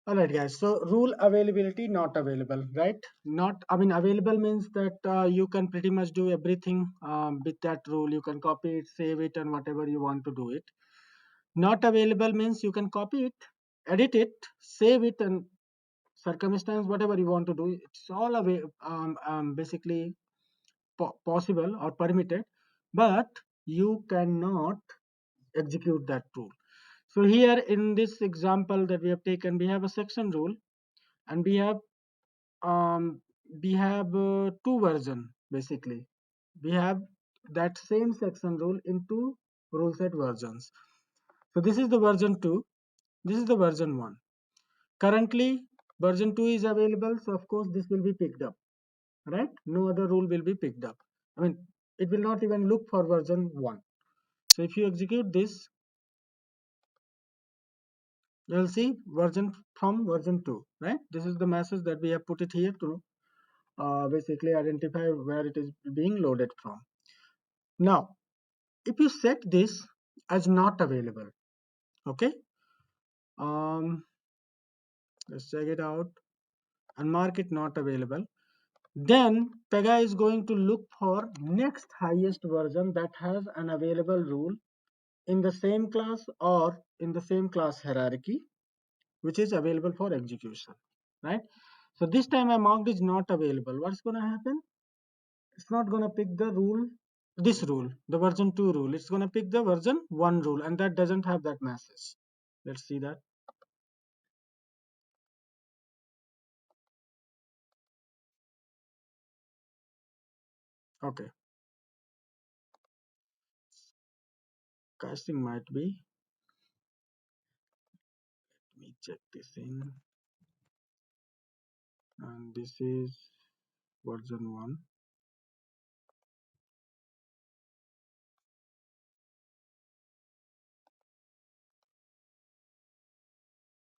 All right, guys. So rule availability not available, right? Not, I mean, available means that you can pretty much do everything with that rule. You can copy it, save it, and whatever you want to do it. Not available means you can copy it, edit it, save it, and circumstance whatever you want to do. It's all basically possible or permitted, but you cannot execute that rule. So here in this example that we have taken, we have a section rule, and um, we have two version basically. We have that same section rule in two rule set versions. So this is the version 2, this is the version 1. Currently version 2 is available, so of course this will be picked up, right? No other rule will be picked up. I mean, it will not even look for version 1. So if you execute this, you'll see version from version 2, right? This is the message that we have put it here to basically identify where it is being loaded from. Now, if you set this as not available, okay, um, let's check it out and mark it not available. Then Pega is going to look for next highest version that has an available rule in the same class or in the same class hierarchy, which is available for execution, right? So this time I marked is not available. What's going to happen? It's not going to pick the rule, this rule, the version 2 rule. It's going to pick the version 1 rule, and that doesn't have that message. Let's see that. Okay, casting might be. Let me check this in. And this is version 1.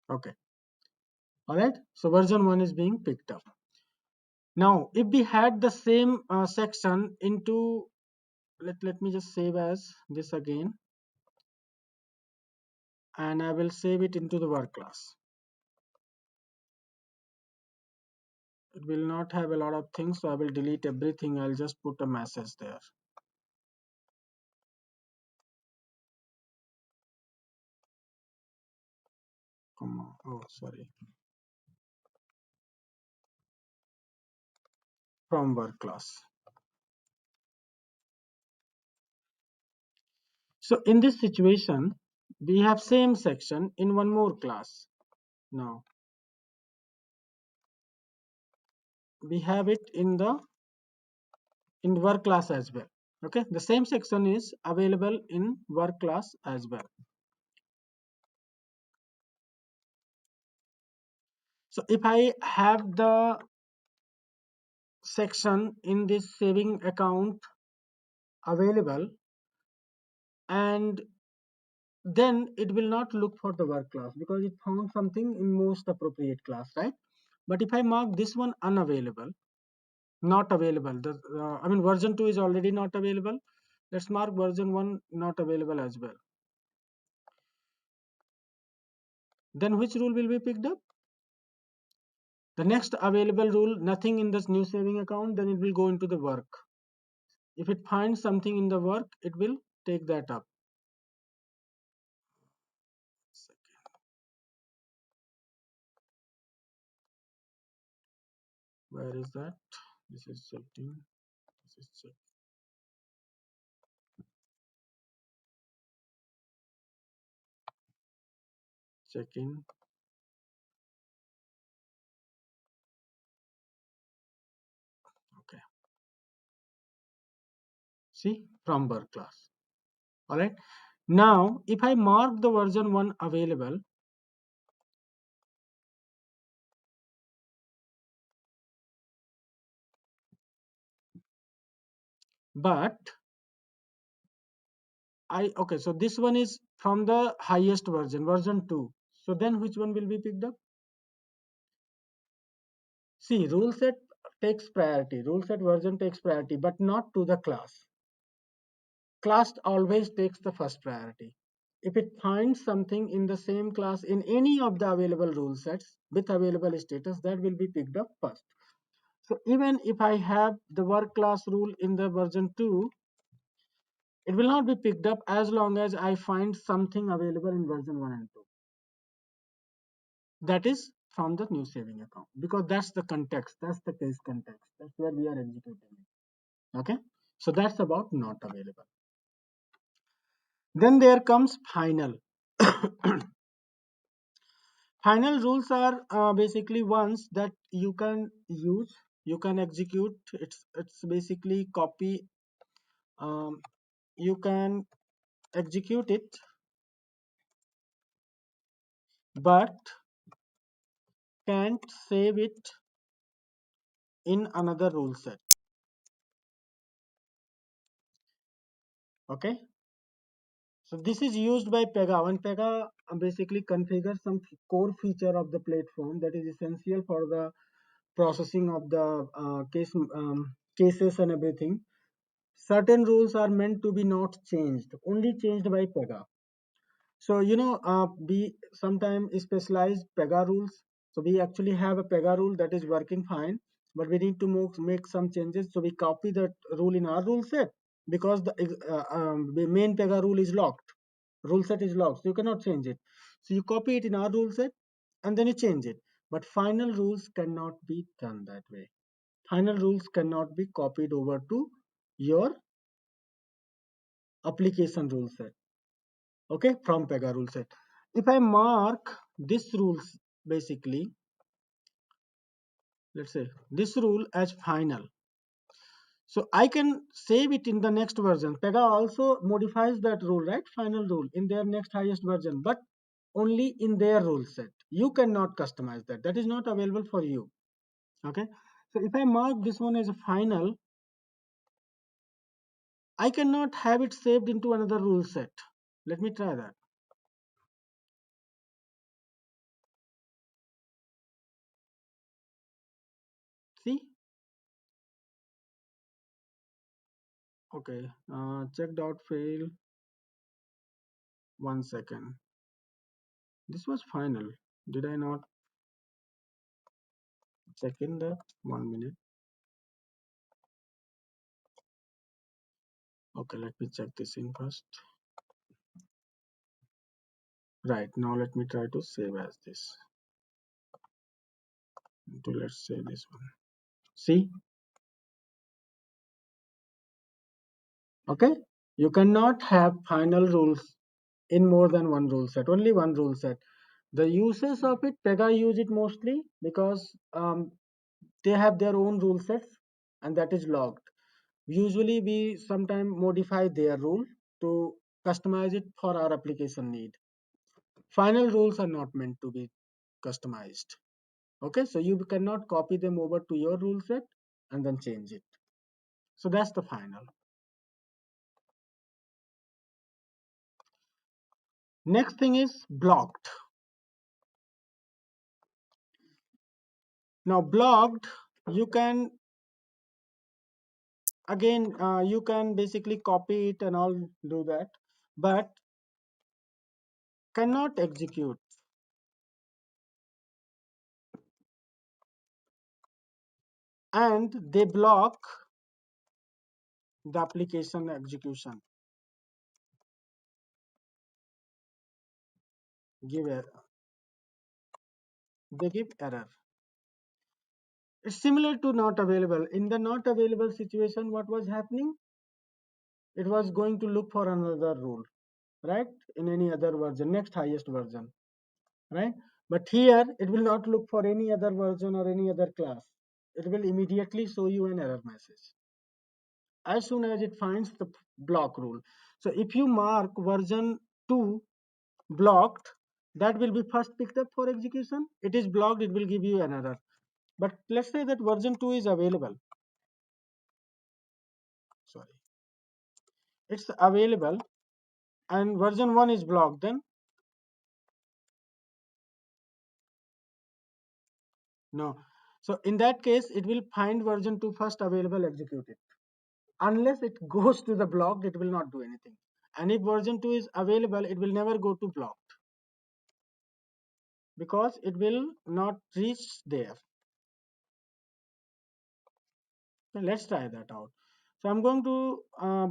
Okay, all right. So version 1 is being picked up. Now, if we had the same section into, let me just save as this again, and I will save it into the work class. It will not have a lot of things, so I will delete everything. I'll just put a message there. Come on. Oh, sorry. From work class. So in this situation, we have same section in one more class. Now we have it in the work class as well. Okay, the same section is available in work class as well. So if I have the section in this saving account available, and then it will not look for the work class because it found something in most appropriate class, right? But if I mark this one unavailable, not available, I mean version 2 is already not available. Let's mark version 1 not available as well. Then which rule will be picked up? The next available rule, nothing in this new saving account, then it will go into the work. If it finds something in the work, it will take that up. Where is that? This is checking. This is checking. Okay. See, from work class. All right. Now, if I mark the version 1 available, but okay, so this one is from the highest version, version 2. So then which one will be picked up? See, rule set takes priority. Rule set version takes priority, but not to the class. Class always takes the first priority. if it finds something in the same class in any of the available rule sets with available status, that will be picked up first. So even if I have the work class rule in the version 2, it will not be picked up as long as I find something available in version 1 and 2. That is from the new saving account, because that's the context, that's the case context, that's where we are executing it. Okay, so that's about not available. Then there comes final. Final rules are basically ones that you can use, you can execute. It's basically copy. You can execute it, but can't save it in another rule set. Okay, so this is used by Pega. When Pega basically configures some core feature of the platform that is essential for the processing of the cases and everything, certain rules are meant to be not changed, only changed by Pega. So we sometimes specialized Pega rules. So we actually have a Pega rule that is working fine, but we need to make some changes. So we copy that rule in our rule set, because the main Pega rule is locked. Rule set is locked, so you cannot change it. So you copy it in our rule set and then you change it. But final rules cannot be done that way. Final rules cannot be copied over to your application rule set. Okay, from Pega rule set. If I mark this rules, basically, let's say this rule as final, so I can save it in the next version. Pega also modifies that rule, right? Final rule in their next highest version, but only in their rule set. You cannot customize that. That is not available for you. Okay. So if I mark this one as a final, I cannot have it saved into another rule set. Let me try that. See? Okay. Checked out fail. 1 second. This was final. Did I not check in that? 1 minute. Okay, let me check this in first. Right, now let me try to save as this. So let's say this one. See? Okay? You cannot have final rules in more than one rule set, only one rule set. The uses of it, Pega use it mostly because they have their own rule sets and that is logged. Usually we sometimes modify their rule to customize it for our application need. Final rules are not meant to be customized. Okay, so you cannot copy them over to your rule set and then change it. So that's the final. Next thing is blocked. Now blocked, you can again you can basically copy it and all do that, but cannot execute, and they block the application execution. Give a They give error. It's similar to not available. In the not available situation, what was happening? It was going to look for another rule, right? In any other version, next highest version, right? But here it will not look for any other version or any other class. It will immediately show you an error message as soon as it finds the block rule. So if you mark version 2 blocked, that will be first picked up for execution. It is blocked, it will give you an error. But let's say that version 2 is available. Sorry, it's available and version 1 is blocked, then no. So in that case, it will find version 2 first available, execute it. Unless it goes to the blocked, it will not do anything. And if version 2 is available, it will never go to blocked because it will not reach there. So let's try that out. So I'm going to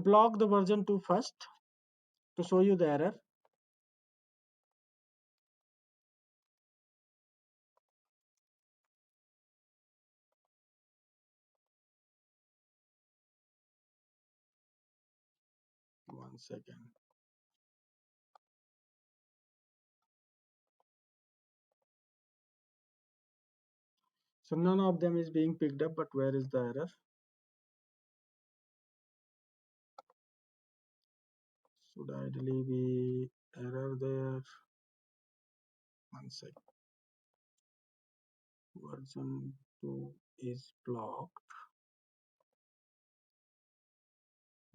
block the version 2 first to show you the error. One second. So none of them is being picked up, but where is the error? Should ideally be error there. One second. Version 2 is blocked.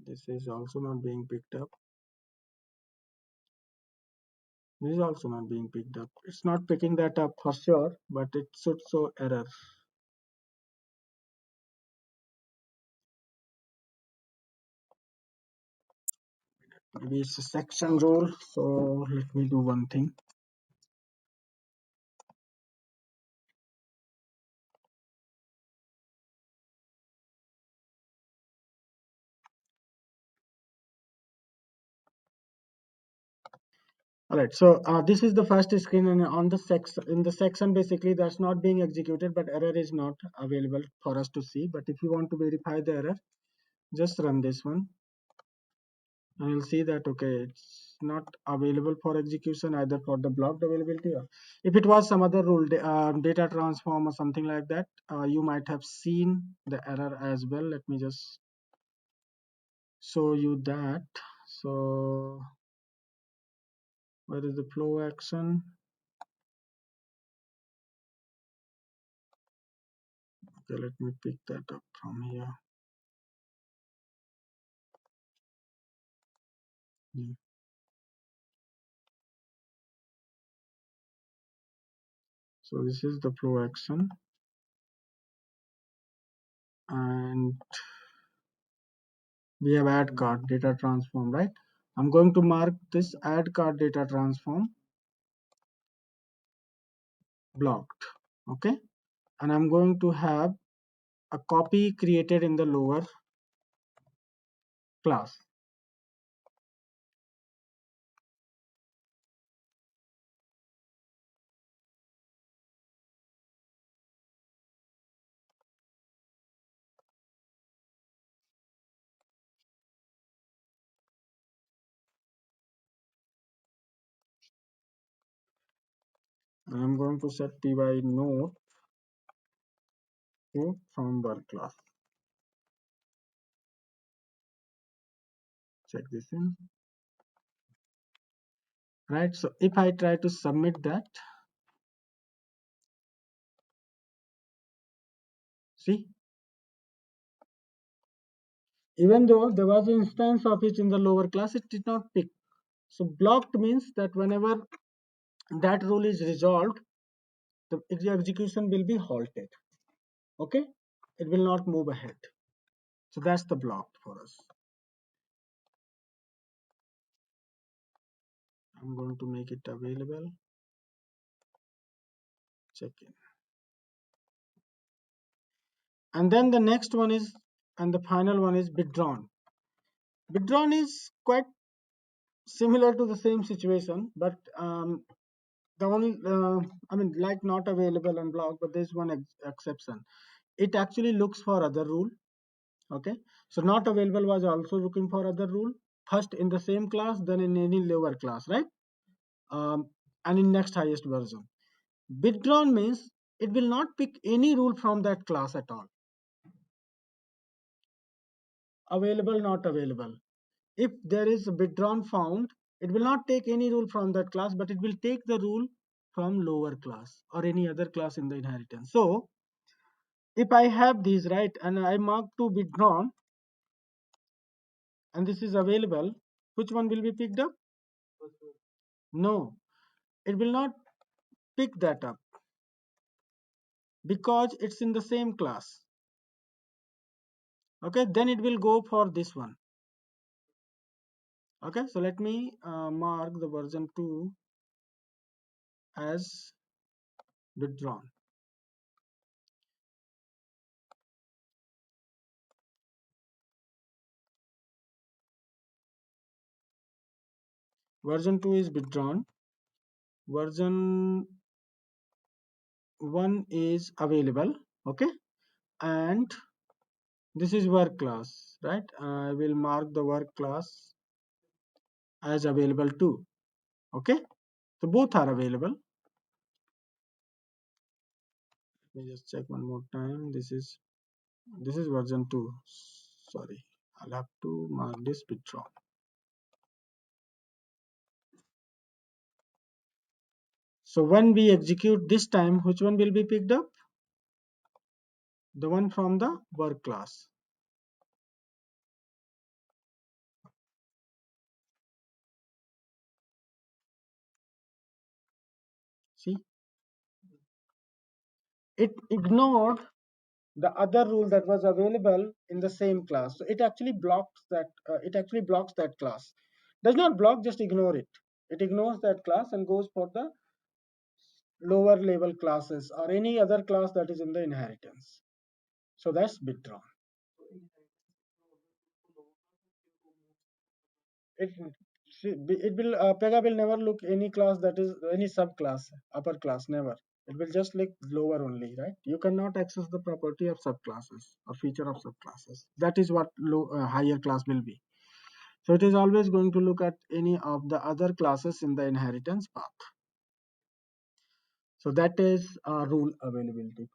This is also not being picked up. This is also not being picked up. It's not picking that up for sure, but it should show error. Maybe it's a section rule. So let me do one thing. All right, so this is the first screen, and on the section, in the section, basically that's not being executed, but error is not available for us to see. But if you want to verify the error, just run this one, and you'll see that okay, it's not available for execution either for the blocked availability. Or if it was some other rule, data transform or something like that, you might have seen the error as well. Let me just show you that. So where is the flow action? Okay, let me pick that up from here. Yeah. So this is the flow action, and we have add card data transform, right? I'm going to mark this add card data transform blocked. Okay, and I'm going to have a copy created in the lower class. And I'm going to set py node to from work class. Check this in. Right, so if I try to submit that, see, even though there was an instance of it in the lower class, it did not pick. So blocked means that whenever that rule is resolved, the execution will be halted. Okay, it will not move ahead. So that's the block for us. I'm going to make it available. Check in. And then the next one is, and the final one is withdrawn. Withdrawn is quite similar to the same situation, but the only, I mean, like not available and blocked, but there's one exception. It actually looks for other rule. Okay, so not available was also looking for other rule, first in the same class, then in any lower class, right? And in next highest version. Withdrawn means it will not pick any rule from that class at all. Available, not available. If there is a withdrawn found, it will not take any rule from that class, but it will take the rule from lower class or any other class in the inheritance. So if I have these, right, and I mark to withdrawn, and this is available, which one will be picked up? No, it will not pick that up because it's in the same class. Okay, then it will go for this one. Okay, so let me mark the version 2 as withdrawn. Version 2 is withdrawn. Version 1 is available. Okay, and this is work class, right? I will mark the work class as available too. Okay, so both are available. Let me just check one more time. This is version 2. Sorry, I'll have to mark this withdrawn. So when we execute this time, which one will be picked up? The one from the work class. See, it ignored the other rule that was available in the same class. So it actually blocks that. It actually blocks that class. Does not block, just ignore it. It ignores that class and goes for the lower level classes or any other class that is in the inheritance. So that's withdrawn. It it will Pega will never look any class that is any subclass, upper class, never. It will just look lower only, right? You cannot access the property of subclasses or feature of subclasses. That is what higher class will be. So it is always going to look at any of the other classes in the inheritance path. So that is rule availability.